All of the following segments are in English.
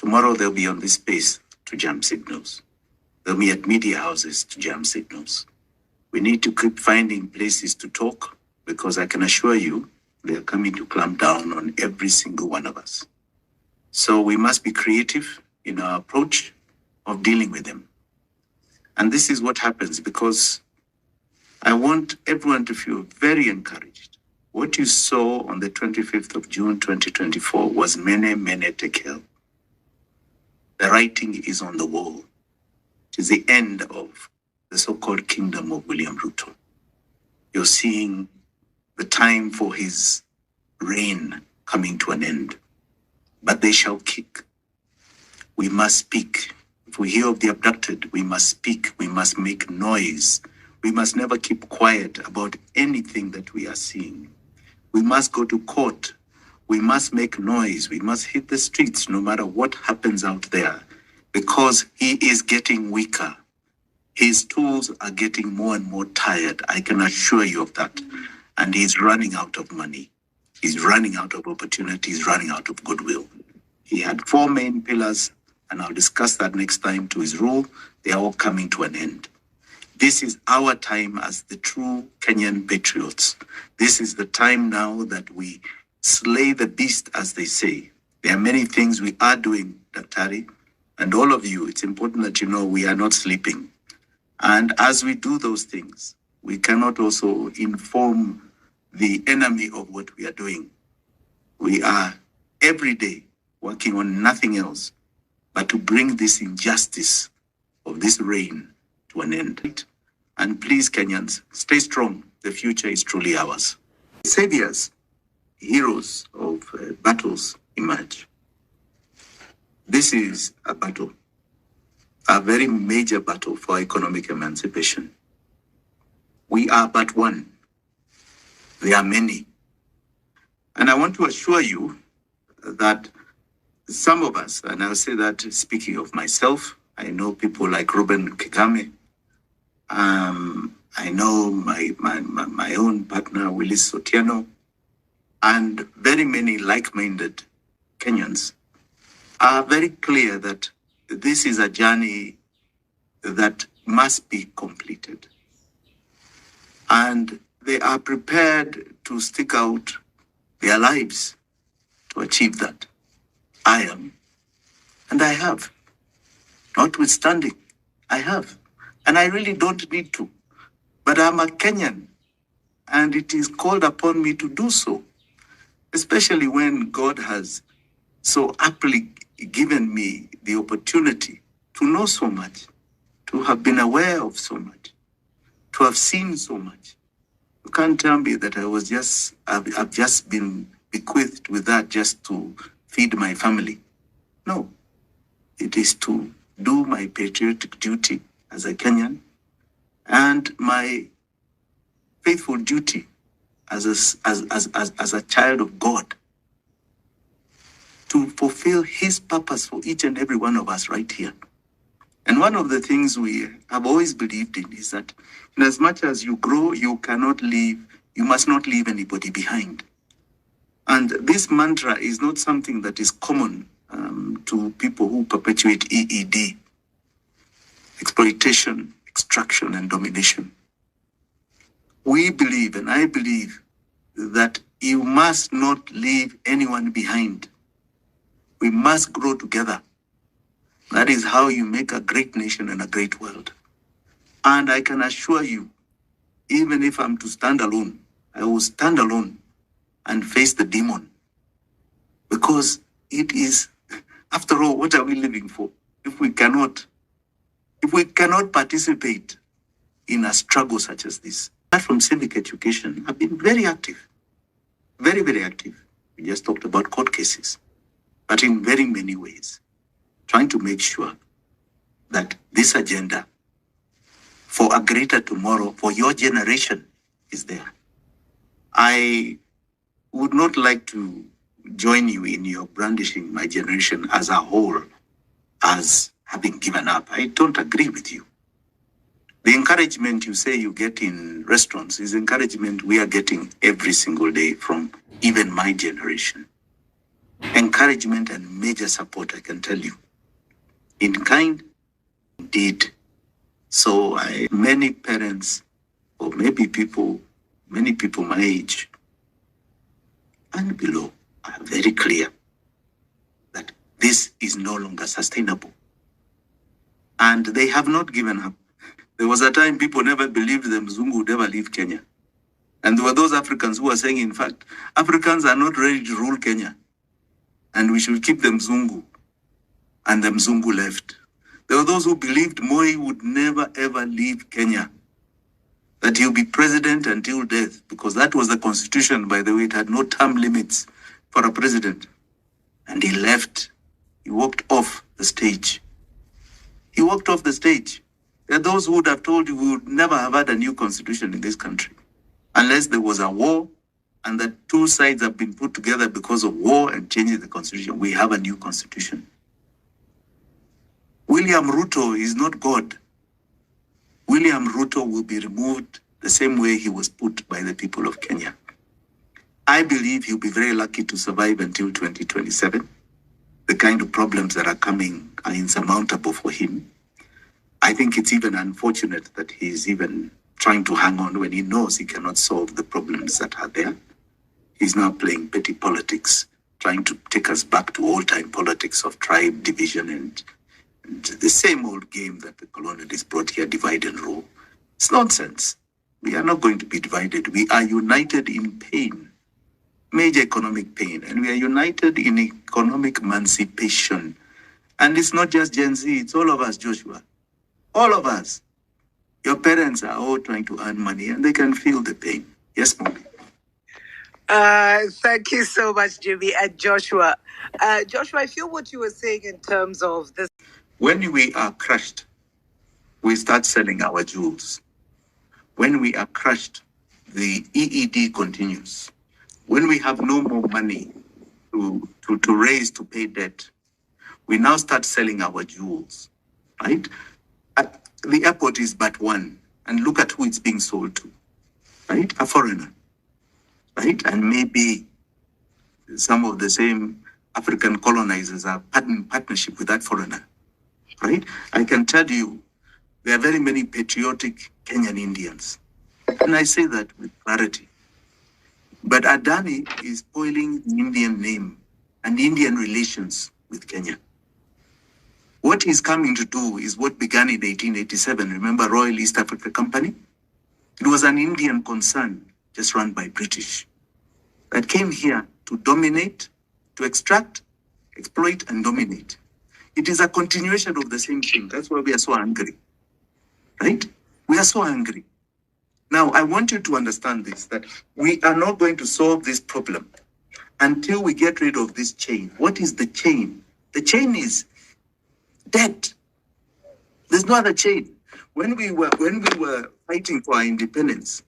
Tomorrow they'll be on this space to jam signals. They'll be at media houses to jam signals. We need to keep finding places to talk, because I can assure you they are coming to clamp down on every single one of us. So we must be creative in our approach of dealing with them. And this is what happens, because I want everyone to feel very encouraged. What you saw on the 25th of June, 2024 was Mene Mene Tekel. The writing is on the wall. It is the end of the so-called kingdom of William Ruto. You're seeing the time for his reign coming to an end. But they shall kick. We must speak. If we hear of the abducted, we must speak. We must make noise. We must never keep quiet about anything that we are seeing. We must go to court. We must make noise. We must hit the streets no matter what happens out there, because he is getting weaker. His tools are getting more and more tired. I can assure you of that. And he's running out of money. He's running out of opportunities, running out of goodwill. He had 4 main pillars, and I'll discuss that next time, to his rule. They are all coming to an end. This is our time as the true Kenyan patriots. This is the time now that we slay the beast, as they say. There are many things we are doing, Daktari, and all of you. It's important that you know we are not sleeping. And as we do those things, we cannot also inform the enemy of what we are doing. We are every day working on nothing else but to bring this injustice of this reign to an end. And please, Kenyans, stay strong. The future is truly ours. Saviors, heroes of battles emerge. This is a battle, a very major battle for economic emancipation. We are but one. There are many. And I want to assure you that some of us, and I'll say that speaking of myself, I know people like Ruben Kigame. I know my own partner, Willis Sotieno, and very many like-minded Kenyans are very clear that this is a journey that must be completed. And they are prepared to stick out their lives to achieve that. I am. And I have. Notwithstanding, I have. And I really don't need to. But I'm a Kenyan, and it is called upon me to do so, especially when God has so aptly given me the opportunity to know so much, to have been aware of so much, to have seen so much. You can't tell me that I've just been bequeathed with that just to feed my family. No, it is to do my patriotic duty as a Kenyan and my faithful duty as a child of God to fulfill his purpose for each and every one of us right here. And one of the things we have always believed in is that in as much as you grow, you must not leave anybody behind. And this mantra is not something that is common to people who perpetuate EED, exploitation, extraction, and domination. We believe, and I believe, that you must not leave anyone behind. We must grow together. That is how you make a great nation and a great world. And I can assure you, even if I'm to stand alone, I will stand alone and face the demon. Because it is, after all, what are we living for? If we cannot participate in a struggle such as this. Apart from civic education, I've been very active. Very, very active. We just talked about court cases. But in very many ways, trying to make sure that this agenda for a greater tomorrow for your generation is there. I would not like to join you in your brandishing my generation as a whole as having given up. I don't agree with you. The encouragement you say you get in restaurants is encouragement we are getting every single day from even my generation. encouragement and major support, I can tell you. In kind, indeed. So many parents, or maybe many people my age and below, are very clear that this is no longer sustainable. And they have not given up. There was a time people never believed the Mzungu would ever leave Kenya. And there were those Africans who were saying, in fact, Africans are not ready to rule Kenya. And we should keep the Mzungu. And the Mzungu left. There were those who believed Moi would never ever leave Kenya. That he'll be president until death. Because that was the constitution, by the way. It had no term limits for a president. And he left. He walked off the stage. He walked off the stage. There are those who would have told you we would never have had a new constitution in this country. Unless there was a war and the two sides have been put together because of war and changing the constitution. We have a new constitution. William Ruto is not God. William Ruto will be removed the same way he was put by the people of Kenya. I believe he'll be very lucky to survive until 2027. The kind of problems that are coming are insurmountable for him. I think it's even unfortunate that he's even trying to hang on when he knows he cannot solve the problems that are there. He's now playing petty politics, trying to take us back to old-time politics of tribe division and the same old game that the colonialists brought here, divide and rule. It's nonsense. We are not going to be divided. We are united in pain, major economic pain, and we are united in economic emancipation. And it's not just Gen Z, it's all of us, Joshua. All of us. Your parents are all trying to earn money and they can feel the pain. Yes, Mommy. Thank you so much, Jimmy and Joshua. Joshua, I feel what you were saying in terms of this. When we are crushed, we start selling our jewels. When we are crushed, the EED continues. When we have no more money to raise to pay debt, we now start selling our jewels, right? The airport is but one, and look at who it's being sold to, right? A foreigner, right? And maybe some of the same African colonizers are in partnership with that foreigner, right? I can tell you, there are very many patriotic Kenyan Indians, and I say that with clarity. But Adani is spoiling the Indian name and Indian relations with Kenya. What he's coming to do is what began in 1887. Remember Royal East Africa Company? It was an Indian concern just run by British that came here to dominate, to extract, exploit, and dominate. It is a continuation of the same thing. That's why we are so angry, right? We are so angry. Now, I want you to understand this, that we are not going to solve this problem until we get rid of this chain. What is the chain? The chain is debt. There's no other chain. When we were fighting for our independence,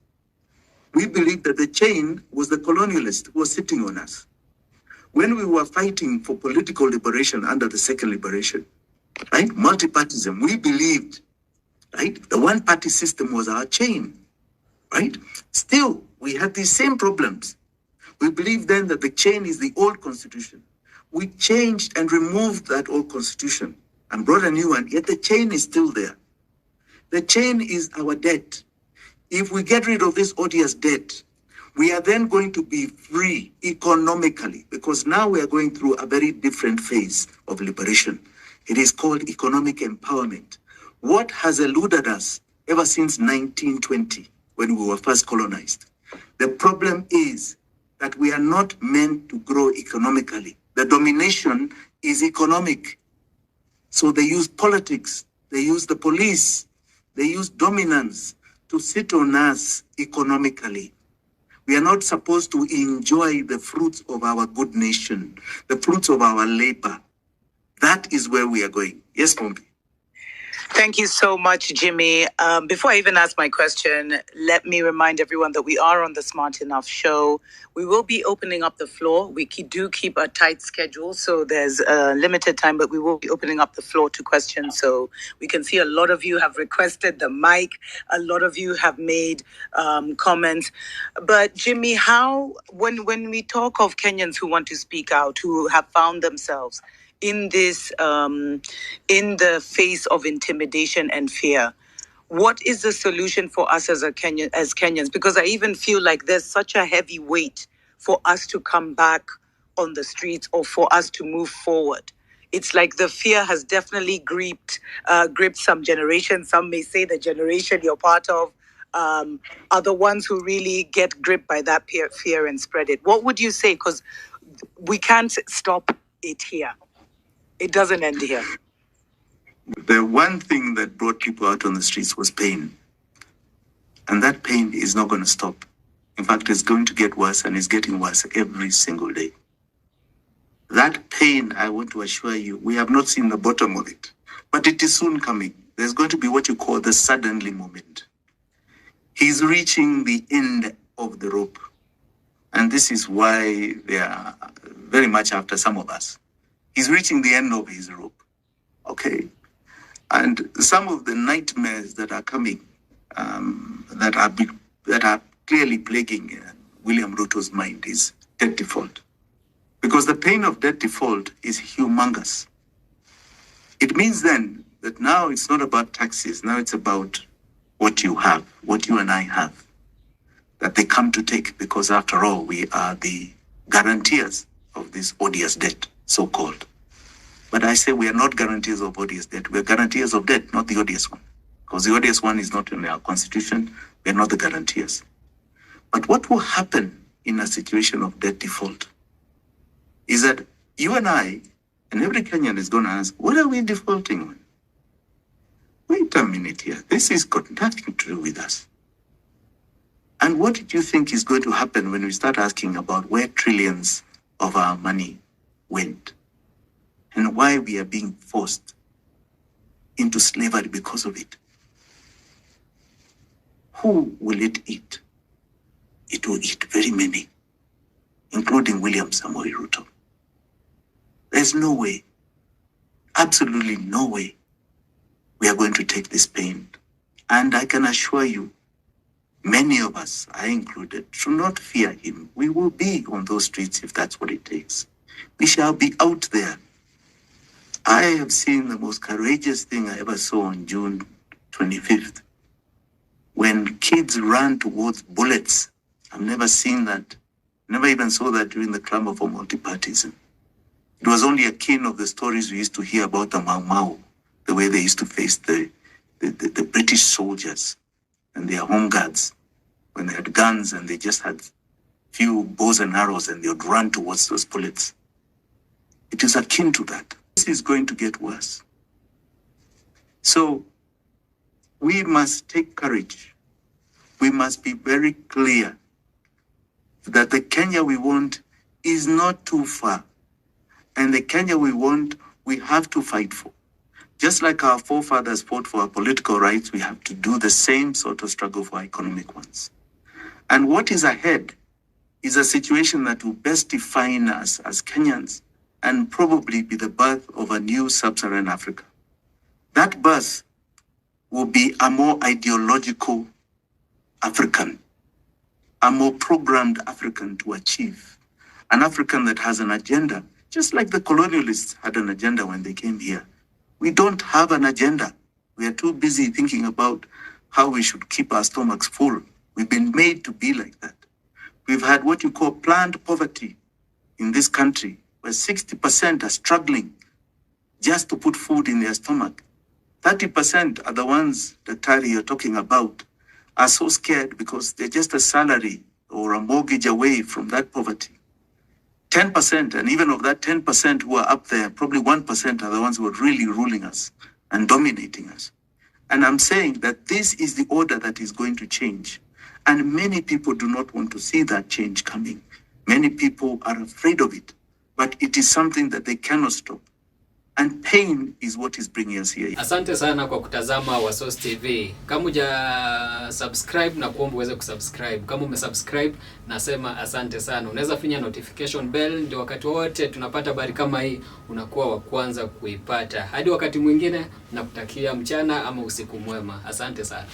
we believed that the chain was the colonialist who was sitting on us. When we were fighting for political liberation under the second liberation, right, multipartyism, we believed, right, the one-party system was our chain, right? Still, we had these same problems. We believed then that the chain is the old constitution. We changed and removed that old constitution and brought a new one, yet the chain is still there. The chain is our debt. If we get rid of this odious debt, we are then going to be free economically, because now we are going through a very different phase of liberation. It is called economic empowerment. What has eluded us ever since 1920, when we were first colonized? The problem is that we are not meant to grow economically. The domination is economic. So they use politics, they use the police, they use dominance to sit on us economically. We are not supposed to enjoy the fruits of our good nation, the fruits of our labor. That is where we are going. Yes, Pompi. Thank you so much, Jimmy. Before I even ask my question, let me remind everyone that we are on the Smart Enough show. We will be opening up the floor. We do keep a tight schedule, so there's a limited time, but we will be opening up the floor to questions. So we can see a lot of you have requested the mic. A lot of you have made comments. But Jimmy, when we talk of Kenyans who want to speak out, who have found themselves in this in the face of intimidation and fear, what is the solution for us as Kenyans? Because I even feel like there's such a heavy weight for us to come back on the streets or for us to move forward. It's like the fear has definitely gripped some generations. Some may say the generation you're part of are the ones who really get gripped by that fear and spread it. What would you say? Because we can't stop it here. It doesn't end here. The one thing that brought people out on the streets was pain. And that pain is not going to stop. In fact, it's going to get worse, and it's getting worse every single day. That pain, I want to assure you, we have not seen the bottom of it. But it is soon coming. There's going to be what you call the suddenly moment. He's reaching the end of the rope. And this is why they are very much after some of us. He's reaching the end of his rope. Okay? And some of the nightmares that are coming, that are clearly plaguing William Ruto's mind is debt default. Because the pain of debt default is humongous. It means then that now it's not about taxes. Now it's about what you have, what you and I have, that they come to take, because after all, we are the guarantees of this odious debt, so-called. But I say we are not guarantees of odious debt. We are guarantees of debt, not the odious one. Because the odious one is not in our constitution. We are not the guarantees. But what will happen in a situation of debt default is that you and I, and every Kenyan is going to ask, what are we defaulting on? Wait a minute here. This has got nothing to do with us. And what did you think is going to happen when we start asking about where trillions of our money went? And why we are being forced into slavery because of it? Who will it eat? It will eat very many, including William Samoei Ruto. There's no way, absolutely no way, we are going to take this pain. And I can assure you, many of us, I included, should not fear him. We will be on those streets if that's what it takes. We shall be out there. I have seen the most courageous thing I ever saw on June 25th, when kids ran towards bullets. I've never seen that. Never even saw that during the clamor for multipartyism. It was only akin of the stories we used to hear about the Mau Mau, the way they used to face the British soldiers and their home guards when they had guns and they just had few bows and arrows and they would run towards those bullets. It is akin to that. This is going to get worse. So we must take courage. We must be very clear that the Kenya we want is not too far. And the Kenya we want, we have to fight for. Just like our forefathers fought for our political rights, we have to do the same sort of struggle for our economic ones. And what is ahead is a situation that will best define us as Kenyans and probably be the birth of a new sub-Saharan Africa. That birth will be a more ideological African, a more programmed African to achieve, an African that has an agenda, just like the colonialists had an agenda when they came here. We don't have an agenda. We are too busy thinking about how we should keep our stomachs full. We've been made to be like that. We've had what you call planned poverty in this country, where 60% are struggling just to put food in their stomach. 30% are the ones that Tari you're talking about are so scared because they're just a salary or a mortgage away from that poverty. 10%, and even of that 10% who are up there, probably 1% are the ones who are really ruling us and dominating us. And I'm saying that this is the order that is going to change. And many people do not want to see that change coming. Many people are afraid of it, but it is something that they cannot stop. And pain is what is bringing us here. Asante sana kwa kutazama Ruto'S TV. Kama uja subscribe na kuomba uweze kusubscribe. Kama umesubscribe nasema asante sana. Unaweza finya notification bell ndio wakati wote tunapata habari kama hii unakuwa wa kwanza kuipata. Hadi wakati mwingine nakutakia mchana ama usiku mwema. Asante sana.